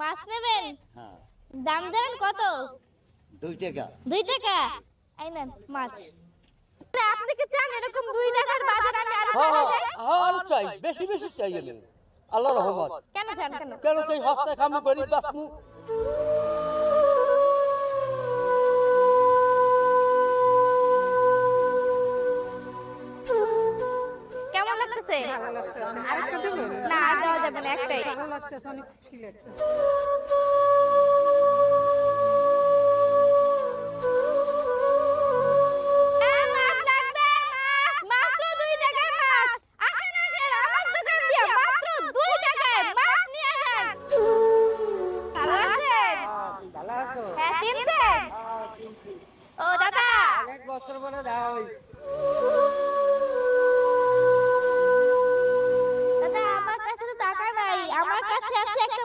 মাছ নেবেন? হ্যাঁ। দাম দেবেন কত? 2 টাকা। 2 টাকা। এই নেন মাছ। আপনি কি চান এরকম 2 টাকার বাজার আমি আরো হ্যাঁ চালাই যাই? হ্যাঁ চাই, বেশি বেশি চাই আমি। আল্লাহ রহমত। কেন চান কেন? কেন তুই হস্তায় খামু গরিব বাসমু? কেমন লাগতেছে? আরেকটা দেবো? না আর দেওয়া যাবে না, একটাই। ভালো লাগতেছে, অনেক খুশি লাগছে। মাছ লাগবে, মাছ মাত্র 2 টাকায় মাছ। আসেন আসেন আমার দোকান দিয়ে মাত্র 2 টাকায় মাছ নিয়ে যান। ভালো আছেন? ভালো আছো? হ্যাঁ চিনছেন? ও দাদা, অনেক বছর পরে দেখা হয়েছে। দাদা আমার কাছে তো টাকা নাই, আমার কাছে আছে একটা